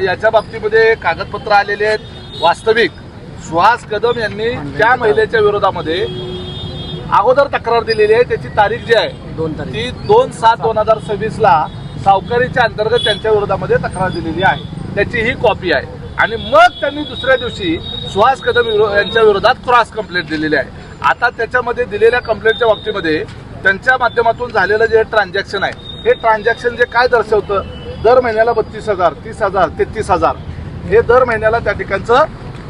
याच्या बाबतीमध्ये कागदपत्र आलेले आहेत। वास्तविक सुहास कदम यांनी त्या महिलेच्या विरोधामध्ये अगोदर तक्रार दिलेली आहे। त्याची तारीख जी आहे ती 2/7/2026 ला सावकारीच्या अंतर्गत त्यांच्या विरोधामध्ये तक्रार दिलेली आहे। त्याची ही कॉपी आहे आणि मग त्यांनी दुसऱ्या दिवशी सुहास कदम यांच्या विरोधात क्रॉस कंप्लेंट दिलेली आहे। आता त्याच्यामध्ये दिलेल्या कंप्लेंटच्या बाबतीमध्ये त्यांच्या माध्यमातून झालेलं जे ट्रान्झॅक्शन आहे हे ट्रान्झॅक्शन जे काय दर्शवतं, दर महिन्याला 32,000, 30,000, 33,000 हे दर महिन्याला त्या ठिकाणचं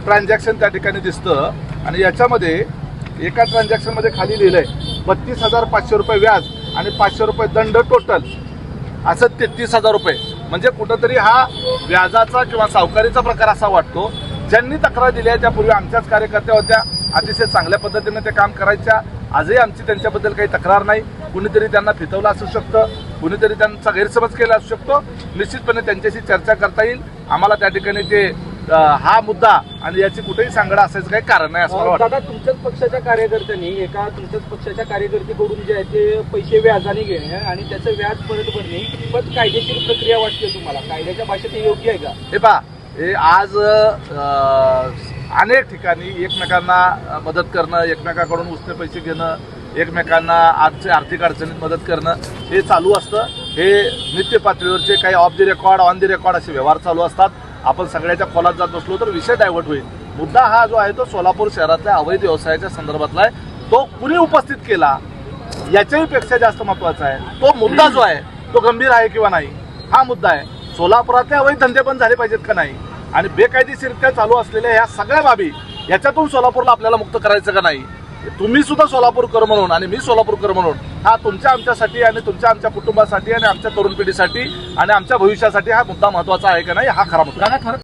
ट्रान्झॅक्शन त्या ठिकाणी दिसतं। आणि याच्यामध्ये एका ट्रान्झॅक्शन मध्ये खाली लिहिलंय 32,500 रुपये व्याज आणि 500 रुपये दंड, टोटल असं 33,000 रुपये। म्हणजे कुठंतरी हा व्याजाचा किंवा सावकारीचा प्रकार असा वाटतो। ज्यांनी तक्रार दिली आहे त्यापूर्वी आमच्याच कार्यकर्त्या होत्या, अतिशय चांगल्या पद्धतीने ते काम करायच्या। आजही आमची त्यांच्याबद्दल काही तक्रार नाही। कुणीतरी त्यांना फितवलं असू शकतं, कुणीतरी त्यांचा गैरसमज केला असू शकतो। निश्चितपणे त्यांच्याशी चर्चा करता येईल। आम्हाला त्या ठिकाणी ते हा मुद्दा आणि याची कुठेही सांगडा असायचं काही कारण नाही असं मला वाटतं। दादा, तुमच्याच पक्षाच्या कार्यकर्त्यांनी तुमच्याच पक्षाच्या कार्यकर्त्याकडून जे आहे ते पैसे व्याजाने घेणे आणि त्याचं व्याज परत भरणे कितपत कायदेशीर प्रक्रिया वाटते तुम्हाला? कायद्याच्या भाषेत हे योग्य आहे का? हे पहा, हे आज अनेक ठिकाणी एकमेकांना मदत करणं, एकमेकांकडून उसने पैसे घेणं, एकमेकांना आर्थिक अडचणीत मदत करणं हे चालू असतं। हे नित्य पातळीवरचे काही of the record, on the record असे व्यवहार चालू असतात। आपण सगळ्याच्या खोलात जात बसलो तर विषय डायव्हर्ट होईल। मुद्दा हा जो आहे तो सोलापूर शहरातल्या अवैध व्यवसायाच्या संदर्भातला आहे। तो कुणी उपस्थित केला याच्याही पेक्षा जास्त महत्वाचा आहे तो मुद्दा जो आहे तो गंभीर आहे किंवा नाही हा मुद्दा आहे। सोलापुरातले अवैध धंदे बंद झाले पाहिजेत का नाही आणि बेकायदेशीरित्या चालू असलेल्या ह्या सगळ्या बाबी याच्यातून सोलापूरला आपल्याला मुक्त करायचं का नाही? तुम्ही सुद्धा सोलापूरकर म्हणून आणि मी सोलापूरकर म्हणून हा तुमच्या आमच्यासाठी आणि तुमच्या आमच्या कुटुंबासाठी आणि आमच्या तरुण पिढीसाठी आणि आमच्या भविष्यासाठी हा मुद्दा महत्वाचा आहे का नाही हा खरा मुद्दा।